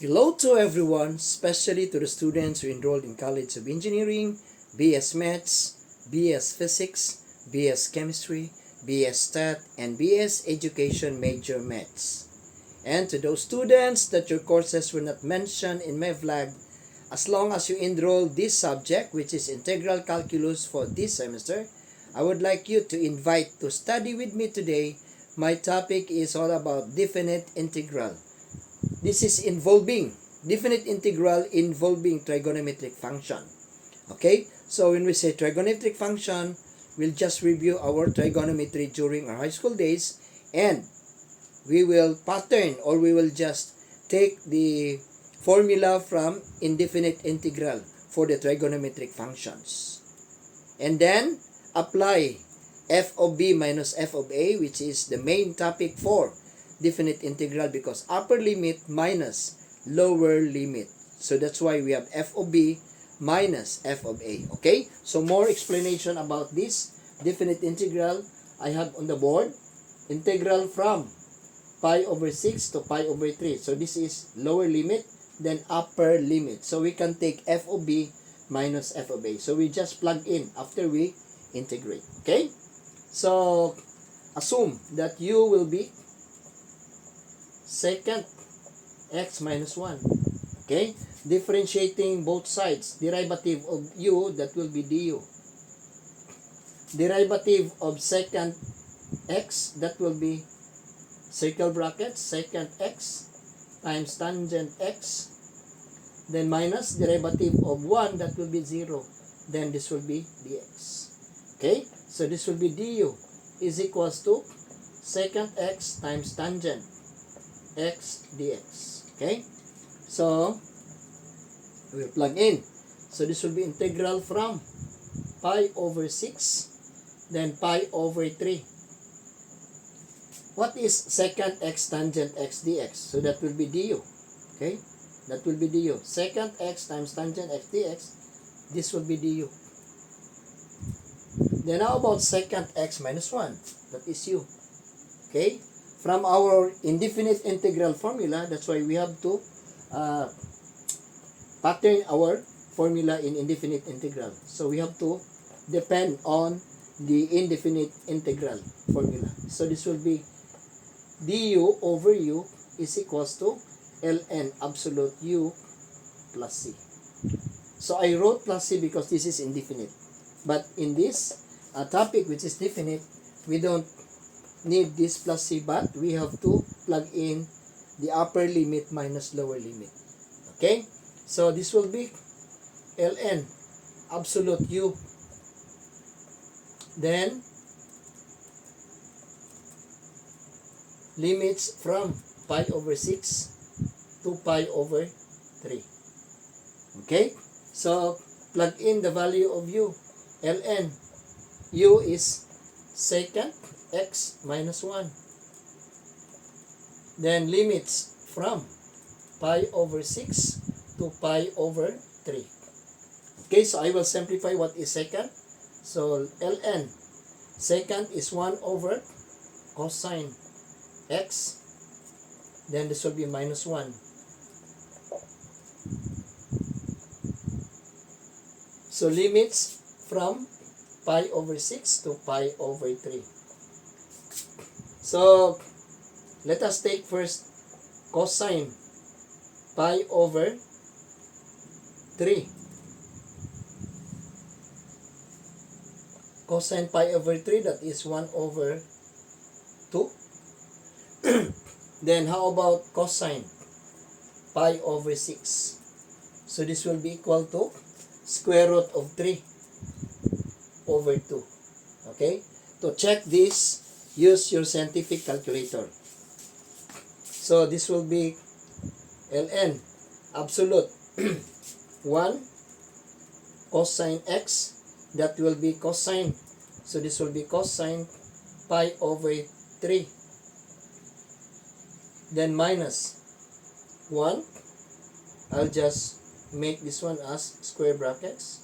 Hello to everyone, especially to the students who enrolled in College of Engineering, BS Maths, BS Physics, BS Chemistry, BS Stat, and BS Education Major Maths. And to those students that your courses were not mentioned in my vlog, as long as you enroll this subject, which is Integral Calculus for this semester, I would like you to invite to study with me today. My topic is all about definite integral. This is involving definite integral involving trigonometric function. Okay, so when we say trigonometric function, we'll just review our trigonometry during our high school days, and we will pattern, or we will just take the formula from indefinite integral for the trigonometric functions, and then apply f of b minus f of a, which is the main topic for definite integral, because upper limit minus lower limit. So that's why we have f of b minus f of a. Okay, so more explanation about this definite integral I have on the board. Integral from pi over 6 to pi over 3. So this is lower limit, then upper limit. So we can take f of b minus f of a. So we just plug in after we integrate. Okay, so assume that u will be secant x minus 1. Okay, differentiating both sides, derivative of u, that will be du. Derivative of secant x, that will be circle brackets secant x times tangent x, then minus derivative of 1, that will be 0, then this will be dx. Okay, so this will be du is equals to secant x times tangent x dx. Okay, so we'll plug in. So this will be integral from pi over 6, then pi over 3. What is secant x tangent x dx? So that will be du. Okay, that will be du. Secant x times tangent x dx, this will be du. Then how about secant x minus 1? That is u. Okay, from our indefinite integral formula, that's why we have to pattern our formula in indefinite integral. So we have to depend on the indefinite integral formula. So this will be du over u is equals to ln absolute u plus c. So I wrote plus c because this is indefinite. But in this topic, which is definite, we don't need this plus c, but we have to plug in the upper limit minus lower limit. Okay, so this will be ln absolute u, then limits from pi over 6 to pi over 3. Okay, so plug in the value of u. Ln u is secant x minus 1, then limits from pi over 6 to pi over 3. Okay, so I will simplify what is secant. So ln secant is 1 over cosine x, then this will be minus 1. So limits from pi over 6 to pi over 3. So let us take first cosine pi over 3. Cosine pi over 3, that is 1 over 2. Then how about cosine pi over 6? So this will be equal to square root of 3 over 2. Okay, to check this, use your scientific calculator. So this will be ln absolute 1 cosine x, that will be cosine, so this will be cosine pi over 3, then minus 1, I'll just make this one as square brackets,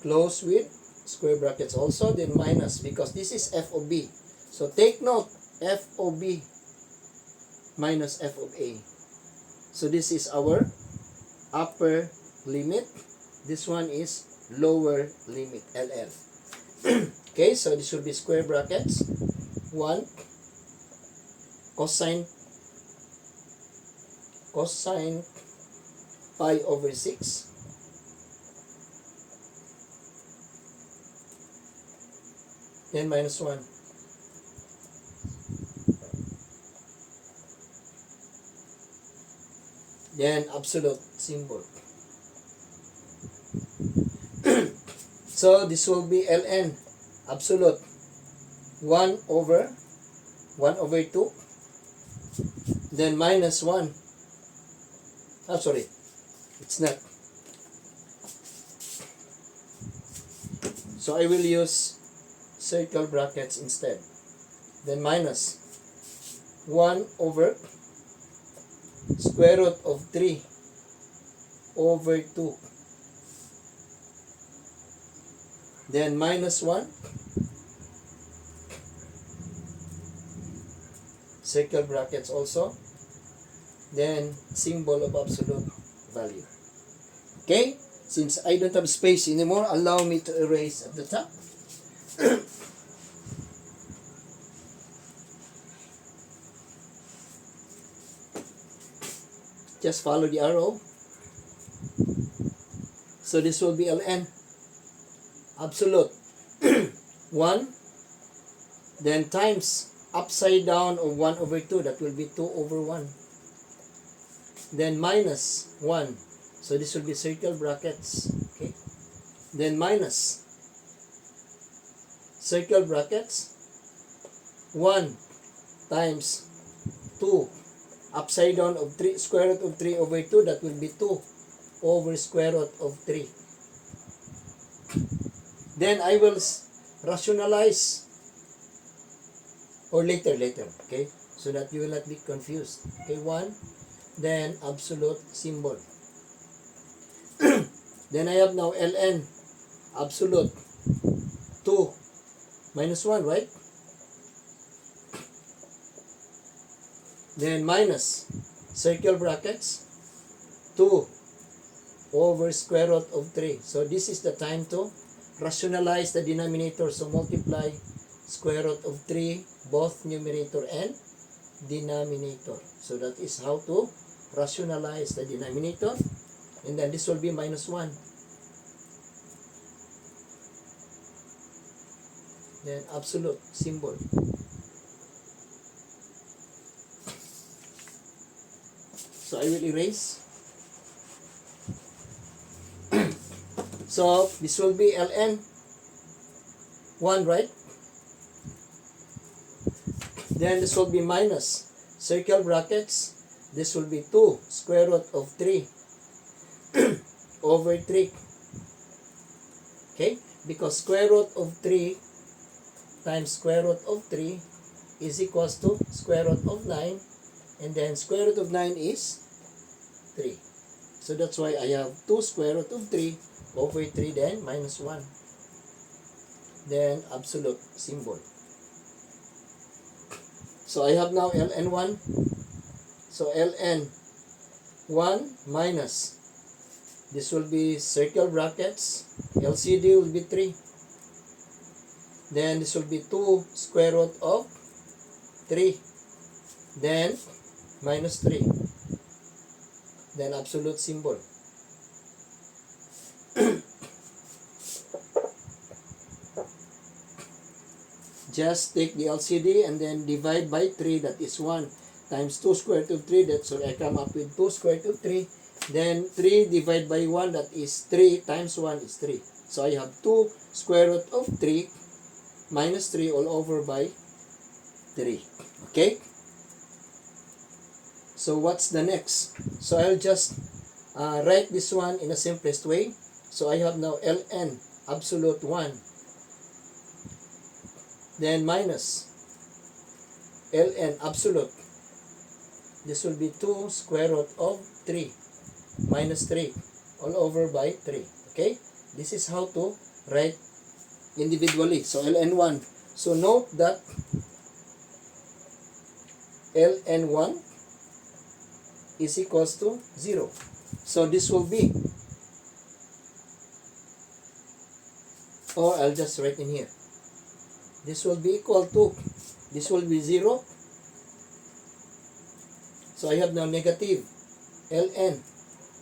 close with square brackets also, then minus, because this is f of b. So take note, f of b minus f of a. So this is our upper limit. This one is lower limit, LL. Okay, so this will be square brackets. 1 cosine pi over 6 then minus 1 then absolute symbol. So this will be ln absolute 1 over 2 then minus 1. Sorry, it's not. So I will use circle brackets instead. Then minus 1 over square root of 3 over 2. Then minus 1. Circle brackets also. Then symbol of absolute value. Okay? Since I don't have space anymore, allow me to erase at the top. Just follow the arrow. So this will be ln absolute 1 then times upside down of 1 over 2, that will be 2 over 1. Then minus 1. So this will be circle brackets. Okay. Then minus circle brackets 1 times 2 upside down of 3 square root of 3 over 2, that will be 2 over square root of 3. Then I will rationalize, or later, okay, so that you will not be confused. Okay, 1, then absolute symbol. Then I have now ln absolute 2 minus 1, right? Then minus circle brackets 2 over square root of 3. So this is the time to rationalize the denominator. So multiply square root of 3 both numerator and denominator. So that is how to rationalize the denominator. And then this will be minus 1. Then absolute symbol. So I will erase. So this will be ln 1, right? Then this will be minus circle brackets. This will be 2 square root of 3 over 3. Okay? Because square root of 3 times square root of 3 is equals to square root of 9. And then square root of 9 is 3. So that's why I have 2 square root of 3 over 3, then minus 1. Then absolute symbol. So I have now ln 1. So ln 1 minus, this will be circle brackets, LCD will be 3. Then this will be 2 square root of 3. Then minus 3. Then absolute symbol. Just take the LCD and then divide by 3, that is 1 times 2 square root of 3, that so I come up with 2 square root of 3. Then 3 divided by 1, that is 3 times 1 is 3. So I have 2 square root of 3 minus 3 all over by 3. Okay? So what's the next? So I'll just write this one in the simplest way. So I have now ln absolute 1. Then minus ln absolute. This will be 2 square root of 3 minus 3 all over by 3. Okay? This is how to write individually. So ln 1. So note that ln 1 is equals to 0. So this will be, or I'll just write in here, this will be equal to, this will be 0. So I have now negative ln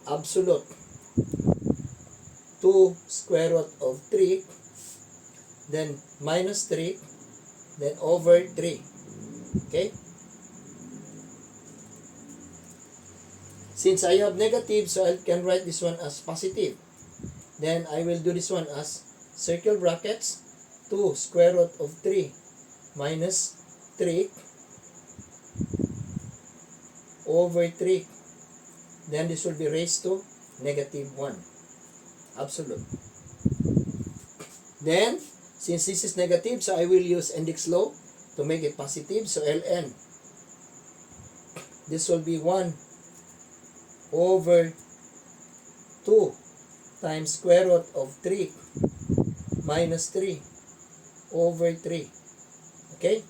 absolute 2 square root of 3, then minus 3, then over 3. Okay? Since I have negative, so I can write this one as positive. Then I will do this one as circle brackets, 2 square root of 3 minus 3 over 3. Then this will be raised to negative 1. Absolute. Then, since this is negative, so I will use index law to make it positive. So ln, this will be 1 over 2 times square root of 3 minus 3 over 3. Okay?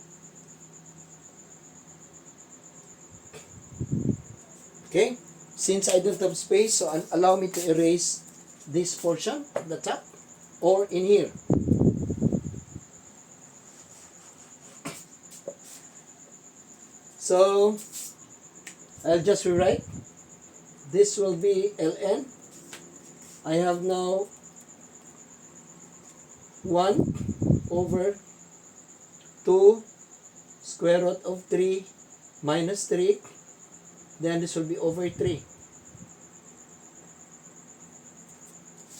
Okay? Since I don't have space, so allow me to erase this portion at the top or in here. So, I'll just rewrite. This will be ln. I have now 1 over 2 square root of 3 minus 3. Then this will be over 3.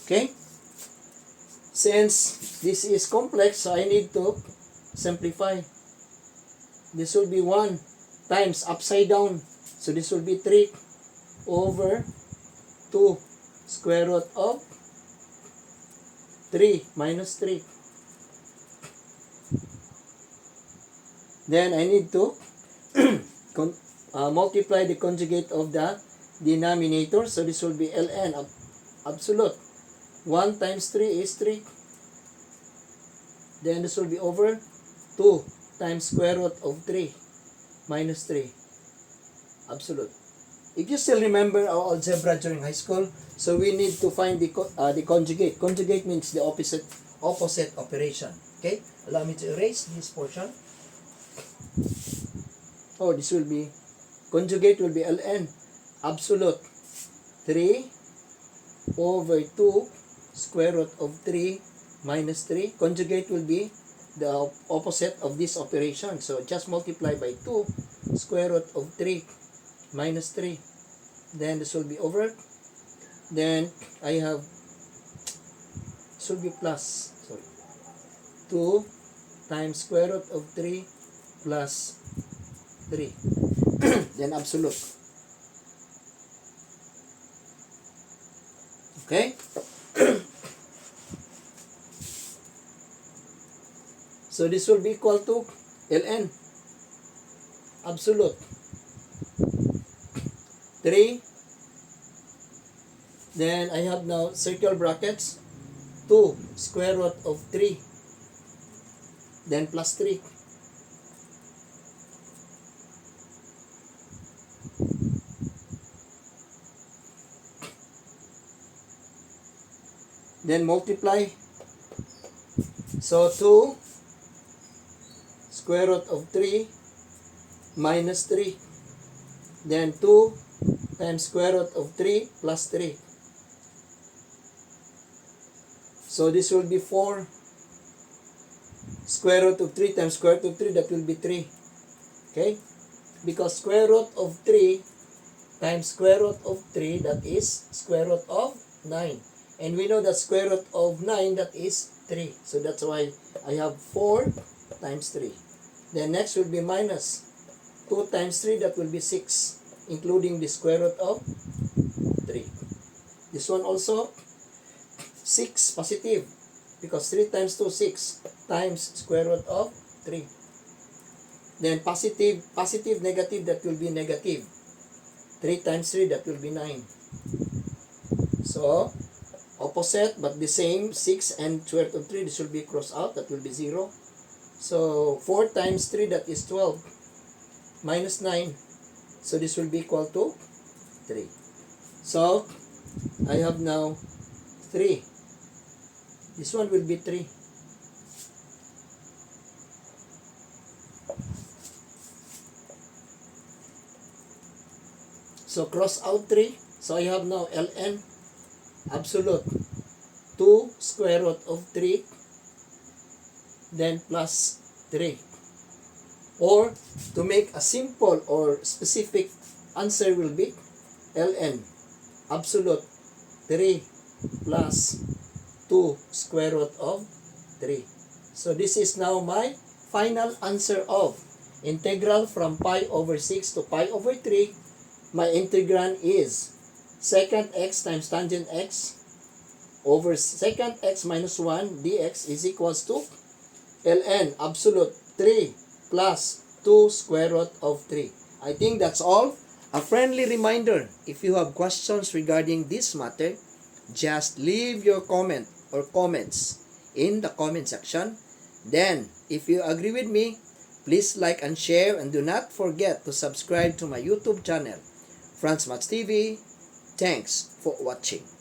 Okay? Since this is complex, so I need to simplify. This will be 1 times upside down. So this will be 3 over 2 square root of 3 minus 3. Then I need to multiply the conjugate of the denominator. So this will be ln absolute. 1 times 3 is 3. Then this will be over 2 times square root of 3 minus 3. Absolute. If you still remember our algebra during high school, so we need to find the conjugate. Conjugate means the opposite operation. Okay? Allow me to erase this portion. Oh, this will be, conjugate will be ln absolute 3 over 2 square root of 3 minus 3. Conjugate will be the opposite of this operation. So just multiply by 2 square root of 3 minus 3. Then this will be over. Then I have, this will be plus, 2 times square root of 3 plus 3. Then absolute. Okay? So this will be equal to ln absolute 3. Then I have now circle brackets 2 square root of 3, then plus 3. Then multiply. So 2 square root of 3 minus 3. Then 2 times square root of 3 plus 3. So this will be 4 square root of 3 times square root of 3, that will be 3. Okay? Because square root of 3 times square root of 3, that is square root of 9. And we know that square root of 9, that is 3. So that's why I have 4 times 3. Then next will be minus 2 times 3, that will be 6, including the square root of 3. This one also 6 positive, because 3 times 2, 6 times square root of 3. Then positive, negative, that will be negative. 3 times 3, that will be 9. So opposite but the same, 6 and square root of 3, this will be crossed out, that will be 0. So 4 times 3, that is 12, minus 9. So this will be equal to 3. So, I have now 3. This one will be 3. So, cross out 3. So, I have now ln absolute 2 square root of 3 then plus 3. Or, to make a simple or specific answer will be ln absolute 3 plus 2 square root of 3. So, this is now my final answer of integral from pi over 6 to pi over 3. My integrand is secant x times tangent x over secant x minus 1 dx is equals to ln absolute 3 plus 2 square root of 3. I think that's all. A friendly reminder, if you have questions regarding this matter, just leave your comment or comments in the comment section. Then, if you agree with me, please like and share, and do not forget to subscribe to my YouTube channel, Franz Maths TV. Thanks for watching.